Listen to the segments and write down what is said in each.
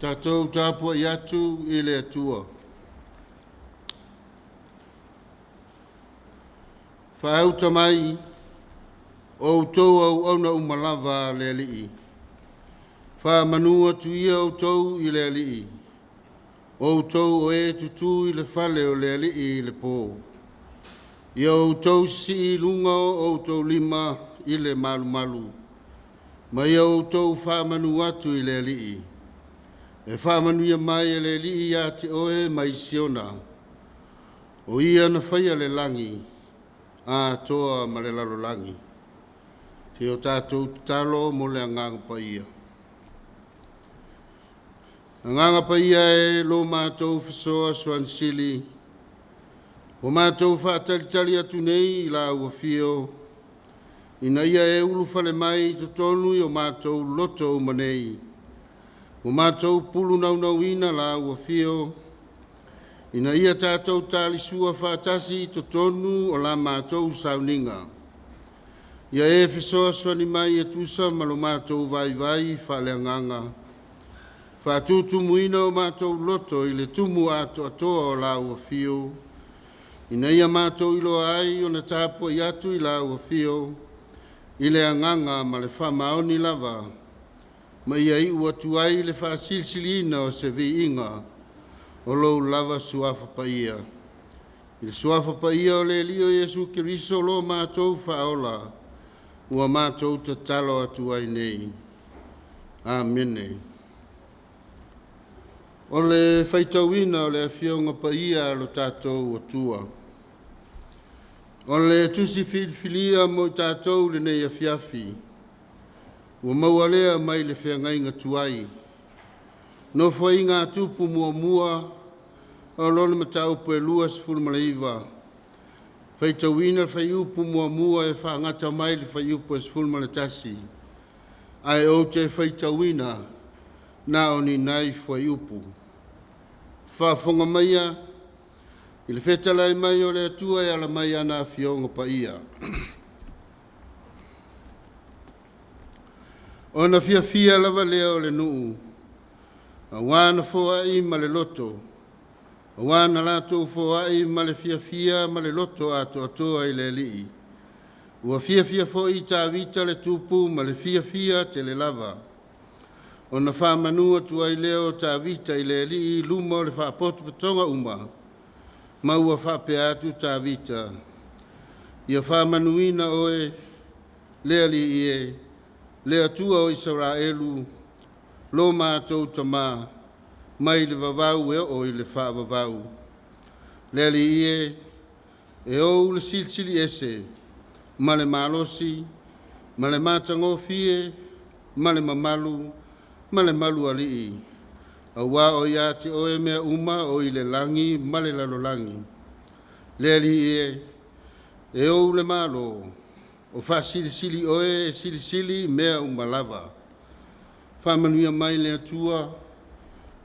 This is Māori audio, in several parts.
Tatou Tapuaiga i le atua. Whaau tamai o tau au auna umalava le alii. Wha manua tuia o tau i le alii. O tau o e tutu i le fale o le alii i le pō. I o tau si lunga o tau lima i le malu malu. Ma i o tau wha manu atu i le alii. E wha manu ia mai e le alii ia te oe mai siona. O ia na whaia le langi. A toa ma le lalo langi. Te o tātou talo mo le anganga paia. Anganga paia e lo mātou whasoa Swansili. O mātou whaatalitali atu nei i la ua fio. Ina ia e ulu whale mai to tonu i o mātou loto manei. O mātou pulu nau ina la ua fio. Ina ia tātou tālisua whaatasi to tonu o la mātou sauninga. Ia e whesoa swani mai e tusa malo mātou vai whaleanganga. Whaatutu muina o mātou loto i le tumu ato atoa o la ua fio. Ina ia mātou ilo ai o na Tapuaiga atu i la ua fio. I le anganga ma le whamaoni lava. Ma ia i ua tuai le whaasilsilina o se vi inga. O lou lava suafa paia. I le suafa paia o le lio Iesu Keriso lo mātou whaola. Ua mātou te talo atu ai nei. Amene. O le whaitauina o le awhionga paia lo tātou atua. O le tusi whilwhilia mo tātou le nei Afiafi. Ua maualea mai le whiangainga tuai. No foi ngā tupu mua o lona matau pe luas fulmalaiva. Whaitauina whaiupu mua e whaangata mai le whaiupu es fulmalatasi. Ai o te whaitauina nā o ni nai whaiupu. Whaafonga maia i le whetalai mai o le atua e ala mai ana whionga paia. O na fia lava lea o le nuu. A wana foai ma le loto. A wana lato foai ma le fia ma le loto ato atoa i le lii. Ua fia foi tā vita le tupu ma le fia te le lava. O na whamanua tuai leo tā vita i le lii luma o le whaapotu patonga uma. Ma ua whapea atu tā vita. Ia whamanuina oe lea li e. Lea tua o Israelu. Lo mātou tamā, mai le vavau e o i le whaavavau. Lea li e o le silsili ese, ma le malosi, ma le matangofie, ma le mamalu, ma le malu alii. A wā o ia te oe mea uma o i le langi, ma le lalolangi. Lea li e o le malo, o wha silisili oe e silisili mea umalava. Whamanuia mai le atua,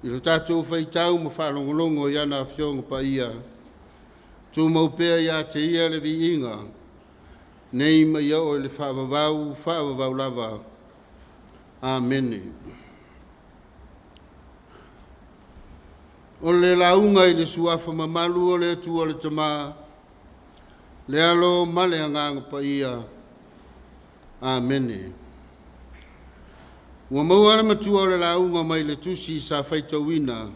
i lo tātou whaitau ma whalongolongo i ana whionga paia. Tū maupea ia te ia le vi inga, nei ma ia o le whaavavau lava. Amene. O le launga i le suafa mamalu o le atua le tamā, le alo male anganga paia. Amene. Ua mauara matua o le launga mai le tusi sa whaitauina.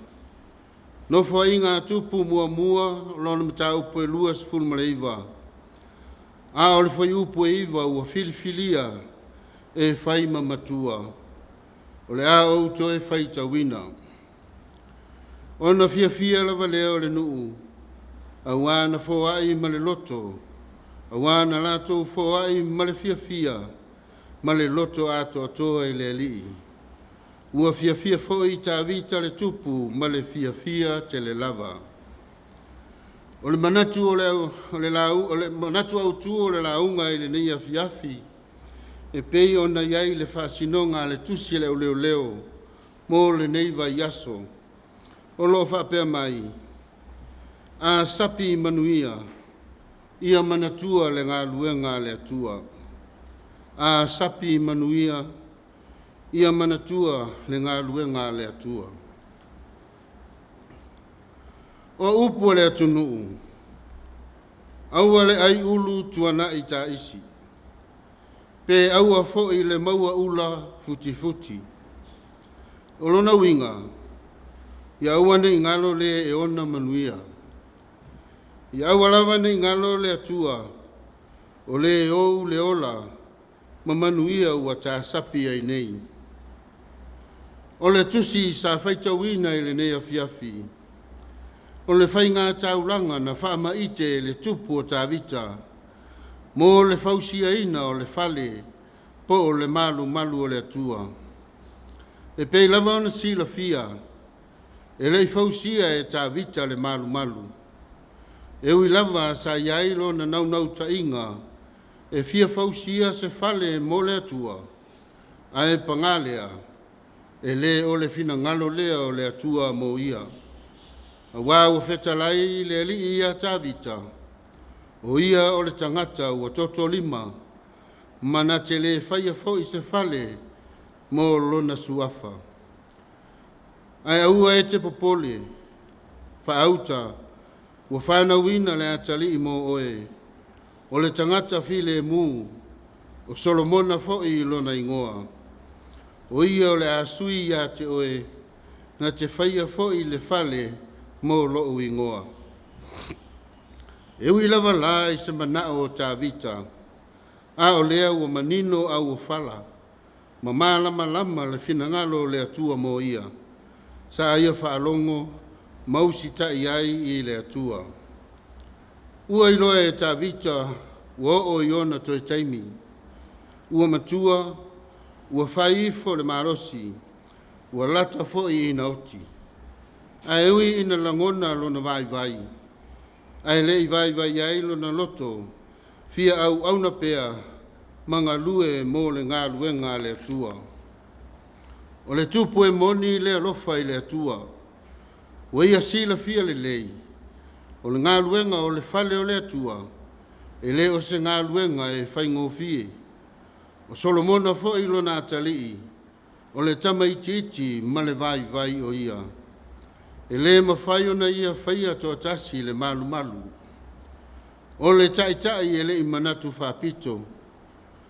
No whainga tupu mua lona matau po e luas fulmaleiva. A o le whaiupu e iwa ua filfilia e whaima matua. O le a outo e whaitauina. O na fia lava leo le nuu. A wana whawai ma le loto. A wana lato whawai ma le fia. Ma le loto ato atoa i le lii. Ua fia foi tā vita le tupu ma le fia te le lava. O le manatu o le manatu au tu o le launga i le nei Afiafi. E pei ona iai le whaasinonga le tusi leo. Mo le nei vai aso. O lo whapea mai. A sapi manuia. Ia manatua le ngā luenga le atua. A sapi manuia, ia manatua le ngā luenga le atua. O upu le atunu. Aua le ai ulu tuana i ta isi. Pe aua fo i le maua ula futi futi. O lona winga. Ia aua ne ingalo le e ona manuia. Ia aua lava ne ingalo le atua. O le o le ola. Ma manuia ua ta sapi ai nei. O le tusi sa faitawina i le nei Afiafi. O le whainga taulanga na whaamaite le tupu o tā vita. Mō le fausia ina o le fale, po o le malu malu o le atua. E pei lava ona sila fia, e lei fausia e tā vita le malu malu. E ui lava sa iailo na nau ta inga, e fia fausia se fale mō le atua. A e pangalea, e le o le fina ngalo lea o le atua mō ia. Wa o fetalai le li ia tavita. O ia o le tangata o toto lima. Mana te le whaia fo i se fale mo lona suafa. Ai aua e te popole. Whaauta. O whana wina le atali i mo oe. O le tangata file mu. O Solomona fo i lona ingoa. O ia o le asui ia te oe. Na te whaia fo i le fale mo lo ingoa. E ui lava la i se manao o tā vita. A o lea ua manino au o fala. Ma malama lama le finangalo le atua mo ia. Sa ia whaalongo, mausi ta iai i le atua. Ua iloa e tā vita, ua o iona toi taimi. Ua matua, ua whaifo le marosi, ua lata fo i ina oti. Ai ui ina langona lona vai vai. Ai lei vai vai ai lona loto. Fia au na pea. Manga lue mo le ngā luenga le atua. O le tupu e moni le alofa i le atua. Wa ia sila fia le lei. O le ngā luenga o le fale o le atua. E le o se ngā luenga e whaingo fie. O Solomona fo i lona atalii. O le tama iti ma le vai vai o ia. E le mawhai ona ia whaia toa tasi le malu malu. O le tai e le i manatu whapito.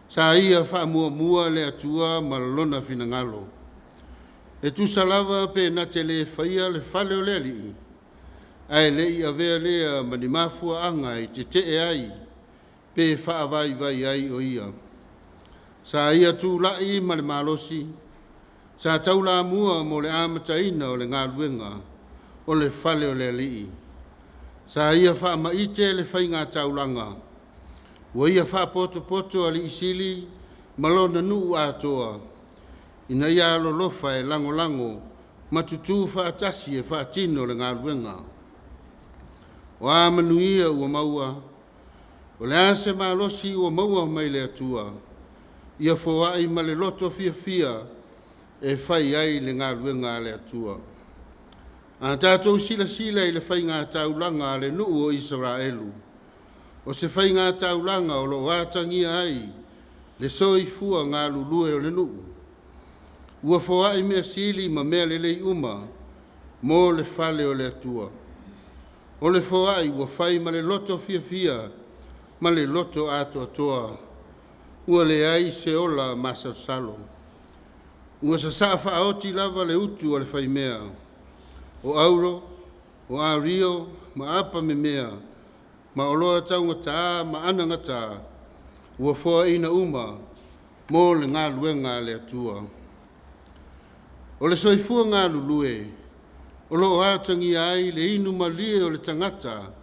Sa ia wha mua le atua malona finangalo. E tu salava pe na te le whaia le whale o le li. Ai le i avea lea mani mafua anga i te te ai. Pe wha vai vai ai o ia. Sa ia tu lai ma le malosi. Sa taula mua mo le amataina o le ngā luenga. O le fale o le lii. Sa ia wha maite le whainga taulanga. Wa ia wha poto ali isili malona nuu atoa. Ina ia lolofa e lango matutu wha atasi e wha tino le ngā luenga. O a manuia ua maua. O le ase malosi ua maua mai le atua. Ia foa ai ma le loto fia e whai ai le ngā luenga le atua. A tātou sila i le whainga taulanga le nuu o Israelu. O se whainga taulanga o lo atangia ai, le soi fua ngā lulue o le nuu. Ua foa i mea sili ma mea le lei uma, mo le fale o le atua. O le foa i ua whai ma le loto fia, ma le loto ato atoa. Ua le ai se ola masa salo. Ua sa saafa aoti lava le utu o le whai mea. O auro, o a rio, ma apa me mea, ma oloa taunga tā, ma ananga tā, ua foa ina uma, mo le ngā luenga le atua. O le soifua ngā lulue, o lo atangi ai le inu malie o le tangata,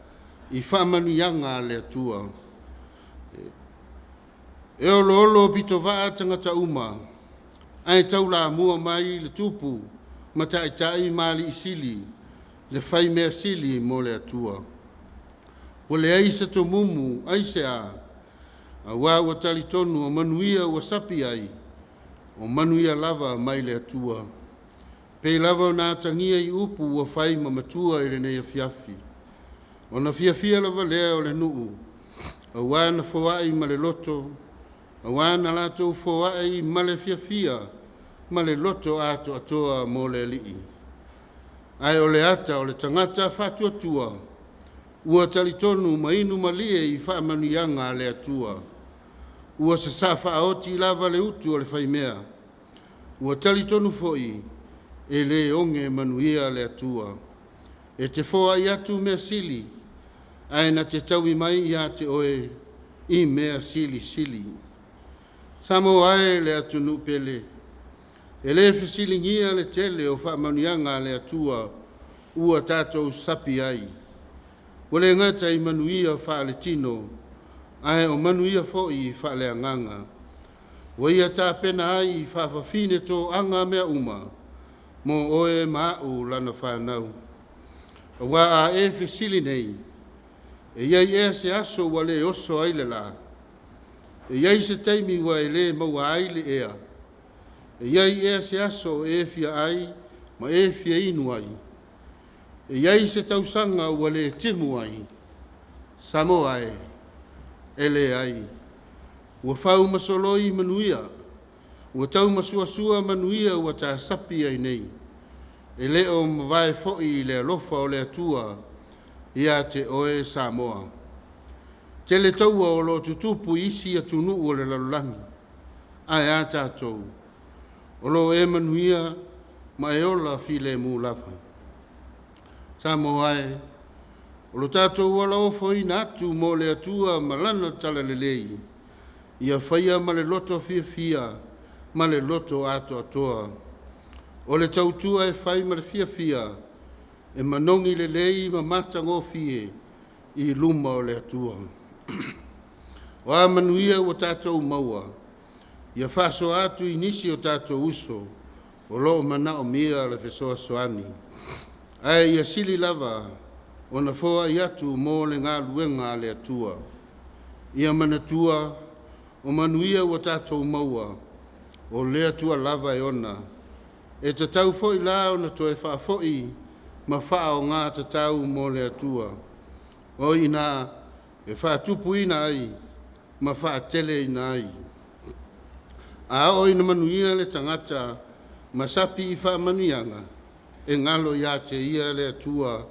i whaamanuianga le atua. E o lo pito vaa tangata uma, ai taula mua mai le tupu, ma tai mali isili, le whai mea sili mo le atua. O le aisa to mumu, aise a wā ua talitonu o manuia ua sapi ai, o manuia lava mai le atua. Pei lava o nā tangia i upu ua whai ma matua i le nei Afiafi. O na fiafia lava lea o le nuu, a wā na whawai ma le loto, a wā na lātou whawai ma le fiafia, ma le loto ato atoa mo le lii. Ai o le ata o le tangata whatuatua, ua talitonu mainu malie I whaamanuianga le atua. Ua se sa whaoti lava le utu o le whaimea. Ua talitonu foi e le onge manuia le atua. E te whoa I atu mea sili, ai na te taui mai ia te oe I mea sili sili. Samoa e le atu nupele. E le whisilingia le tele o whaamanuianga le atua, ua tātou sapi ai. Wale ngata I manuia whaale tino, ai o manuia foi whaale anganga. Waia tā pena ai whawhawhine tō anga mea uma, mo oe maau lana whanau. Wa a e whisili nei, e iai e se aso wale oso aile la. E iai se teimi wa e le maua aile ea. E iai e se aso e fia ai, ma e fia inu ai. E iai se tausanga wale timu ai. Samoa e le ai. Ua whau masoloi manuia. Ua tau masuasua manuia ua tā sapi ai nei. E leo mawai foi le alofa o le atua ia te oe Samoa. Te le taua o lo tutupu isi atunu o le lalulangi. Ai a tātou. O lo e manuia ma e ola file mu lava. Samoa o lo tātou wala o foi natu mo le atua malana tala le lei. Ia whaia ma le loto fia fia, ma le loto ato atoa. O le tautua e whai ma le fia fia, e manongi le lei ma mata ngofie I luma o le atua. O a manuia o tātou maua, ia whaso atu I nisi o tātou uso, o loo mana o mia le fesoa soani. Ai ia sili lava, o na foa I atu mo le ngā luenga le atua. Ia manatua, o manuia o tātou maua, o le atua lava e ona. E te tau foi la o na toe wha foi, ma wha o ngā te tau mo le atua. O ina, e wha tupu ina ai, ma wha tele ina ai. A o ina manuia le tangata, ma sapi I wha manuianga, e ngalo ia te ia le atua,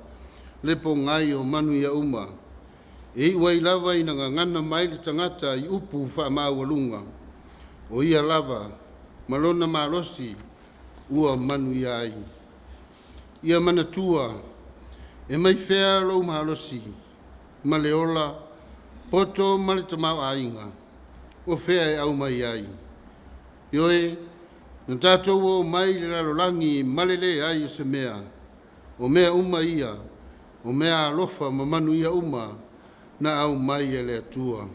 le po ngai o manuia uma. E iwai lava ina ngana mai le tangata I upu wha mawalunga. O ia lava, malona malosi, ua manuia ai. Ia manatua, e mai whea lo malosi, ma le ola, poto ma le tamau ainga, o whea e au mai ai. Ioe, na tātou o mai le lalolangi malele ai o se mea, o mea uma ia, o mea alofa ma manuia uma, na au mai e le atua.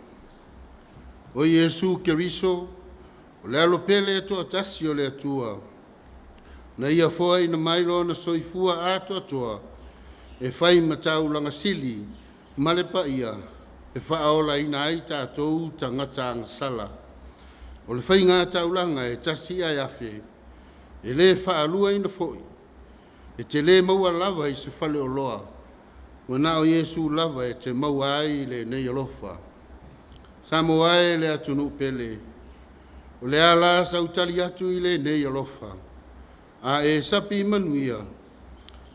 O Yesu Keriso, o le alopele e toa tasi o le atua. Na ia foa ina mailo na soifua ato atoa, e whai matau langa sili, male pa ia, e whaola ina ai tātou tangata angasala. O le whai ngā taulanga e tasi ai afe, e le whaalua ina foi, e te le maua lava I se whale o loa, wana o Yesu lava e te maua ai le nei alofa. Samoa e le atunu pele, o le ala sautali atu I le nei alofa. A e sapi manuia,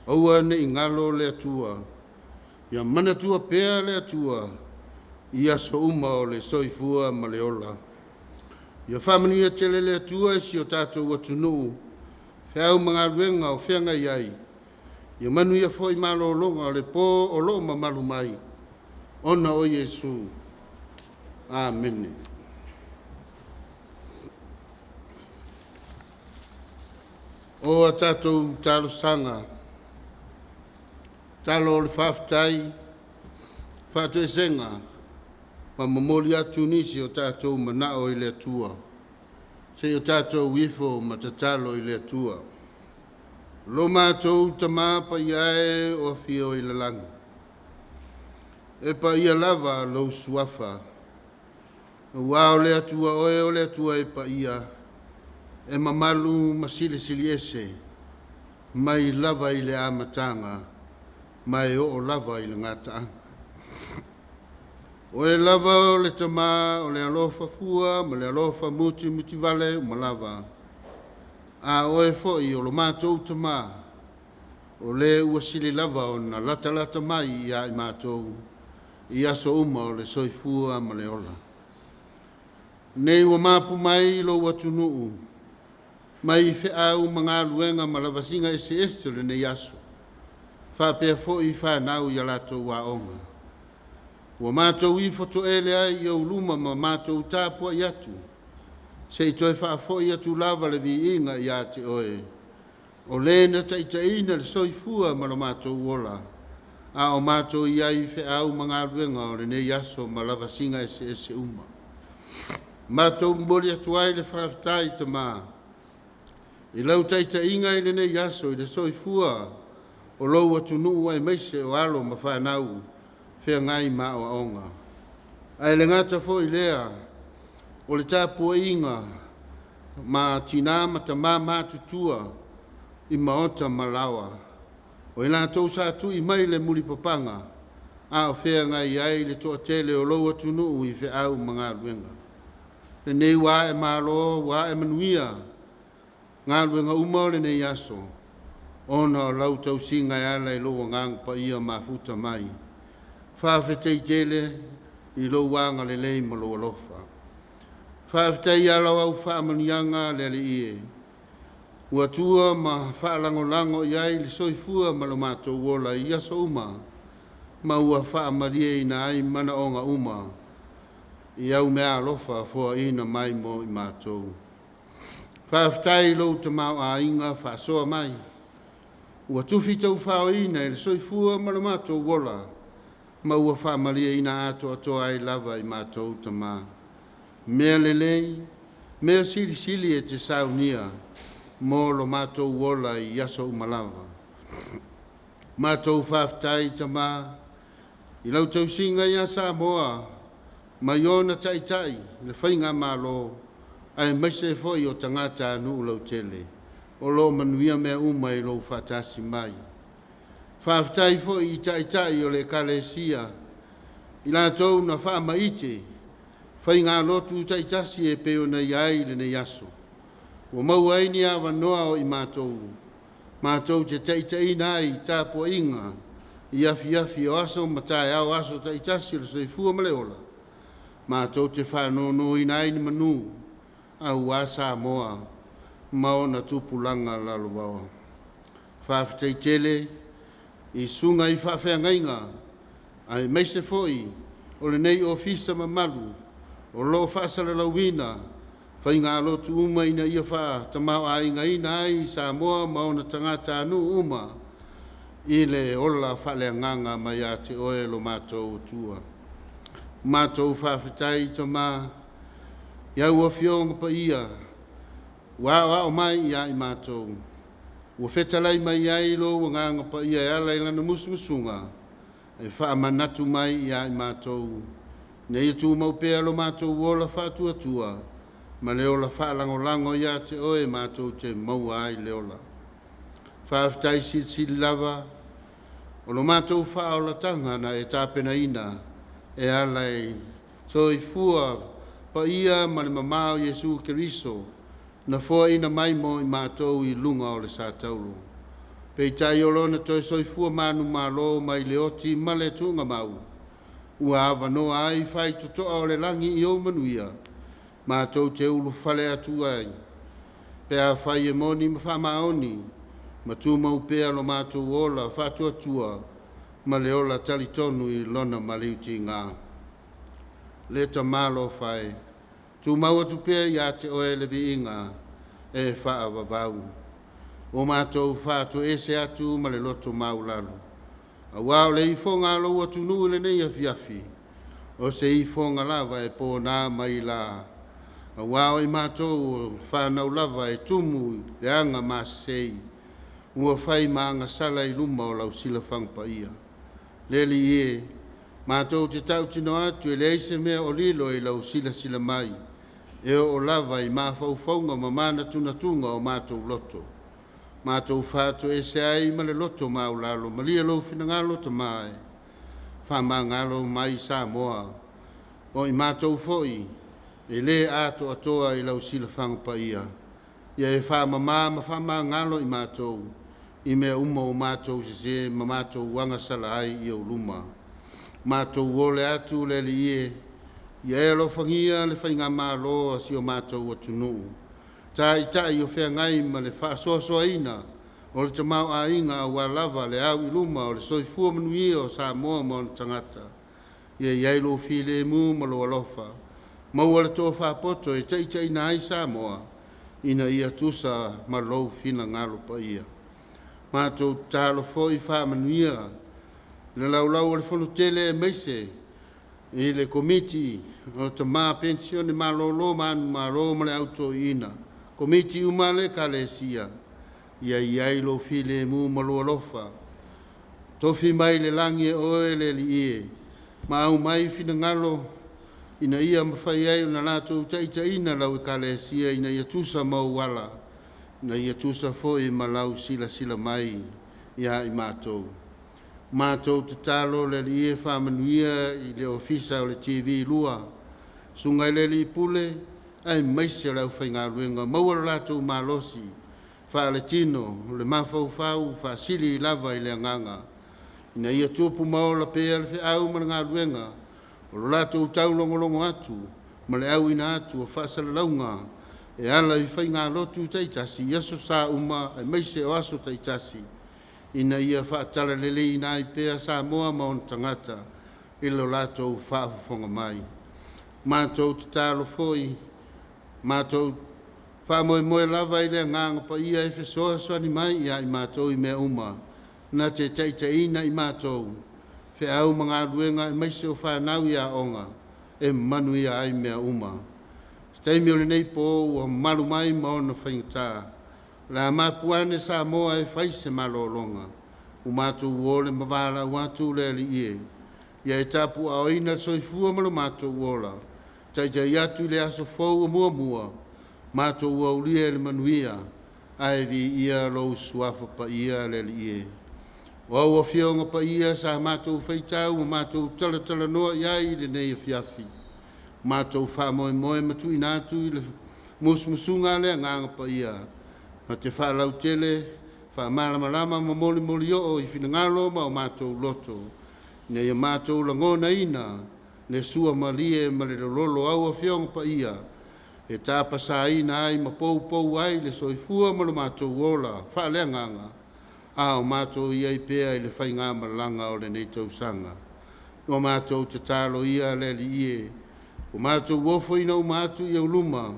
aua ne ingalo le atua, ia manatua pea le atua, ia so uma o le soifua ma le ola. Ia whamanuia tele le atua e si o tātou atunu, whiau mga luenga o whianga iai, ia manuia foi malo longa o le po o lo ma malu mai, ona o Yesu. Amen. O a tātou talo sanga, talo o le whaftai, whātu e senga, ma mamoli atu nisi o tātou manao I le atua, se o tātou wifo ma tatalo I le atua. Lo mātou tamā pa iae o fio I le langi, e pa ia lava lo suafa, ua o le atua oe o le atua e pa ia, e mamalu masili sili ese, mai lava I le amatanga, mai o lava I le ngata. O le lava o le tama, o le alofa fua, ma le alofa muti vale, ma lava. A o e foi o lo mātou tama, o le ua sili lava o na lata mai ia I mātou I aso uma o le soifua ma le ola. Nei ua mapu mai lo watu nuu, mai fe au mga luenga ma lavasinga ese o le nei aso. Whapea fo'i whanau ia lato wa onga. Ua mātou I foto ele ai I au luma ma mātou tāpua I atu. Se I toi whaafoi atu lava le vi inga I ate oe. O lena taitaina le soifua ma lo mātou wola. A o mātou I ai fe au mga luenga o le nei aso ma lavasinga ese uma. Mātou mboli atu ai le wharafitai ta mā. I lau taitainga I le nei aso I le soifua o lou atu nuu ai meise o alo ma whanau whea ngai ma o aonga. Ai le ngata fo I lea o le Tapuaiga ma tina ma ta mā mātutua I maota malawa. O I lātou sa tu I mai le muli papanga a o whea ngai ai le toa tele o lou atu nuu I whea au mga luenga. Le nei wā e mālo, wā e manuia ngā luenga umau le nei aso. Ona o lau tau singa e ala I loa ngang pa ia mafuta mai. Whawhetei tele I lo wanga le lei ma loa lofa. Whawhetei ala au whaamanianga le le ie. Ua tua ma whaalango iai le soifua ma lo mātou wola I aso uma. Ma ua whaamarie ina ai mana onga uma. I au mea lofa fua ina mai mo I mātou. Whawhetei lo te mau a inga whaasoa mai. Ua tufi tau whao ina I le soifua ma lo mātou wola. Ma ua whaamaria ina ato ai lava I mātou ta mā. Mea lelei, mea sili e te saunia, mō lo mātou wola I aso umalawa. Mātou whawhetai ta mā, I lau tau singa I a Samoa, ma iona taitai, le whainga mālo, ai maise foi o tangata anu lau tele, o lo manuia mea uma I lo whatasi mai. Whawhetai foi I taitai o le kalesia, I lātou na whaamaite, whai ngā lotu taitasi e peo na iai le nei aso. O mau aini a wanoa o I mātou. Mātou te taitai nai Tapuaiga I Afiafi o aso matai au aso taitasi le soifua maleola. Mātou te whanono I nai ni manu au a Samoa mao na tupulanga laluwawa. Whawhetei tele I sunga I whawhengainga ai meise foi o le nei ofisa mamalu o lo whaasara lauina whai ngā lotu uma ina ia wha tamau a inga ina ai Samoa mao na tangata anu uma I le ola whalea nganga mai a te oe lo mātou tua. Mātou whawhetai ta mā iau a whionga pa ia wā o mai ia I mātou. Ua whetalai mai ai lo wa nganga pa ia e ala ilana musumusunga e whaamanatu mai ia I mātou. Nei atu maupea lo mātou wola whātua ma leola whaalangolango ia te oe mātou te maua ai leola. Whawhetai sili lava o lo mātou whaolatanga na e tāpena ina e ala e soifua pa ia ma le mamao Iesu Keriso na fua ina mai mo I mātou I lunga o le sātauro. Pei tai o lona toi soifua manu mālo mai le oti ma le tunga mau. Ua awa noa ai whai tutoa o le langi I o manuia. Mātou te ulu whale atu ai. Pea whai e moni ma whamaoni. Ma tu mau pea lo mātou ola whātua tua. Ma le ola talitonu I lona maliuti ngā. Leta mālo whai. Tu mau atu pea I ate oe le vi inga e wha wavau. O mātou whātu ese atu ma le loto mau lalu. A wao le ifonga lo atu nuu le nei Afiafi. O se ifonga lava e pōnā mai la. A wao I mātou whanau lava e tumu le anga māsei. Ua whai maanga sala I luma o lau sila whangpa ia. Leli ie, mātou te tau tino atu e le eise mea o lilo I lau sila mai. E o lava I mawhauwhaunga ma mana tunatunga o mātou loto. Mātou whātu e se ai ma le loto maulalo, ma lia lo whina ngalo ta mai. Whama ngalo mai Samoa. O I mātou foi, e le ato atoa I lau sila whangpa ia. Ia e whama ma whama ngalo I mātou. I mea uma o mātou se ma mātou wanga sala ai i o luma. Mātou ole atu le li ie. Ia e lo fangia le whainga mālo si o mātou atunu. Tai o whea ngai ma le whaasoasoa ina. O le tamau a inga a walava le au i luma o le soifua manuia o Samoa mo na tangata. Ia iai lo file mu ma lo alofa. Mau ala tō whapoto e tai na ai Samoa. Ina ia tusa ma lo fina ngalo pa ia. Mātou tālo fōi whaamanuia. Le laulau o le whanutele e meise. I le komiti o te mā pensione mā lolo manu mā lo ma le auto ina. Komiti umale ka le sia. Ia iai lo file mu ma lo alofa. Tofi mai le langi e oe le li ie. Ma au mai fina ngalo. Ina ia mawhai ai o na lato taita ina lau e ka le sia. Ina ia tusa mau wala. Ina ia tusa fo i ma lau sila mai. Ia i mātou. Mātou te talo le li e whamanuia i le ofisa o le TV lua. Sungai le li pule. Ai maise lau whainga ruenga. Maua lato malosi. Wha le tino, le mawhau wha sili lava i le anganga. Ina ia tupu maola pēa le whi au ma ngā ruenga. O lato tau longo atu, ma le au ina atu o whaasala launga. E ala i whai ngā lotu taitasi, iaso sa uma, ai meise o aso taitasi. Ina ia whaatala lele ina i pēa Samoa ma on tangata, ilo lato whaafonga mai. Mātou te talo foi, mātou whaamoe lava i le nganga pa ia e whesoa soani mai ia i mātou i mea uma. Nā te teita ina i mātou. Whe au mga ruenga e maise o whanau ia onga. E manu ia ai mea uma. Steimi o le nei po o malu mai ma ona whaingata. La mapuane Samoa e whaise malolonga. U mātou uole mawala watu le li ie. Ia e tapu a oina soifua malo mātou uola. Taita iatu le aso fau o mua. Mātou ua ulia le manuia, ai vi ia lo suafa pa ia le li ie. Wa ua fionga pa ia sa mātou whaitau, mātou tala noa iai le nei Afiafi. Mātou whamoe matu inatu i le musmusunga le nganga pa ia. Ma te whalau tele, whamalama ma moli o i whinangalo ma o mātou loto. Nei ia mātou langona ina, le sua malie ma le lolo au a fionga pa ia. E tāpa sa ina ai ma pou ai le soifua ma lo mātou ola, wha nganga. A o mātou ia i pēa i le whai ngā malanga o le nei tausanga. O mātou te talo ia le li ie. O mātou wofo ina o mātou ia uluma.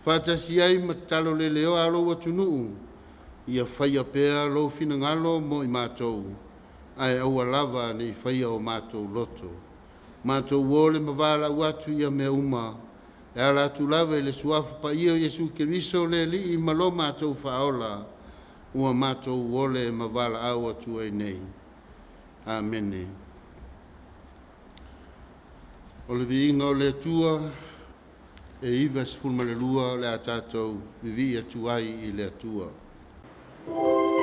Whatasi ai ma talo le leo alo watunuu. Ia whai a pēa lo fina ngalo mo i mātou. Ai au lava nei whai o mātou loto. Mātou wole ma wala watu ia me uma. E ala tu lava le suafa pa ia Yesu Keriso le li i malo mātou whaola. Ua mātou wole ma wala awa tu e nei. Amene. O le viinga o le tua e iwas fulmale lua le atatou vivi atu ai i le atua. To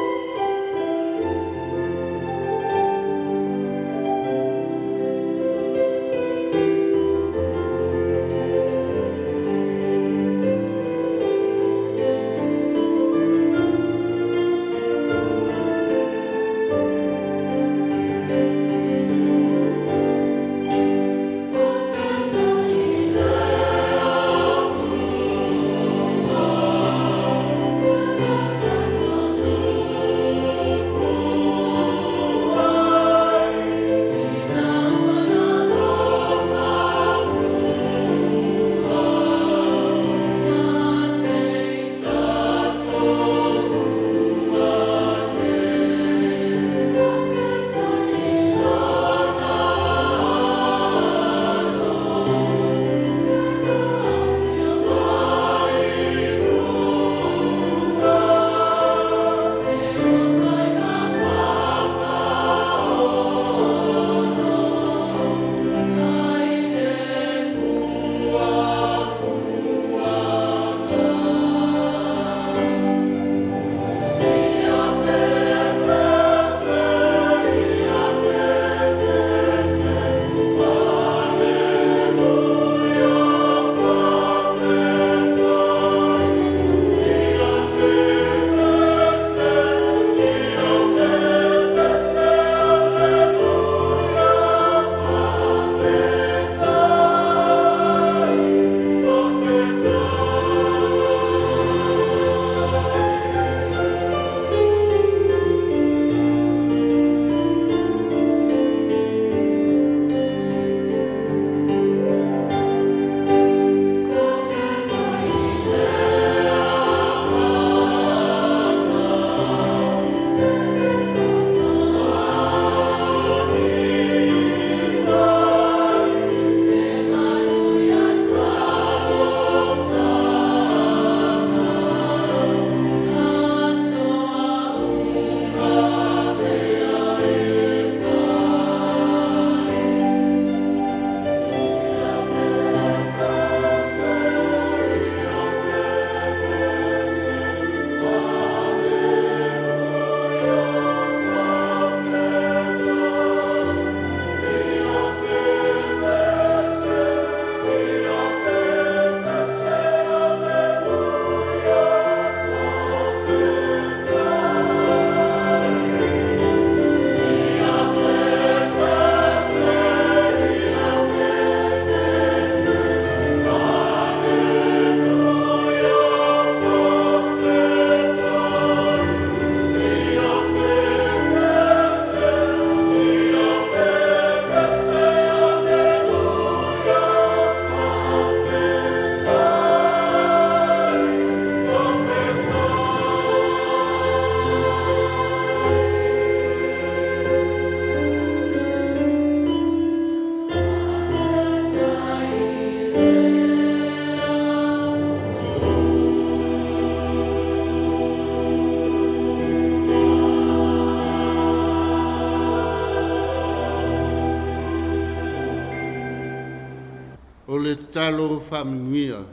talo whamanuia.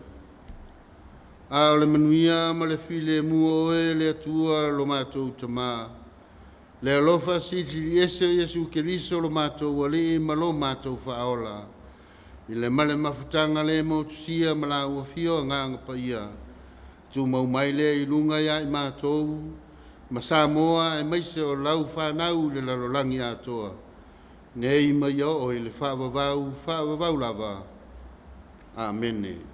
A o le manuia ma le file mua oe le atua lo mātou tamā. Le alofa siti ese Yesu Keriso lo mātou wale ma lo mātou whaola. I le male mafutanga le mautusia ma la uafio nganga paia. Tu mau mai le i lunga ia i mātou. Ma Samoa e maise o lau whanau le lalolangi atoa. Nei mai o i le whaavavau lava. Amen.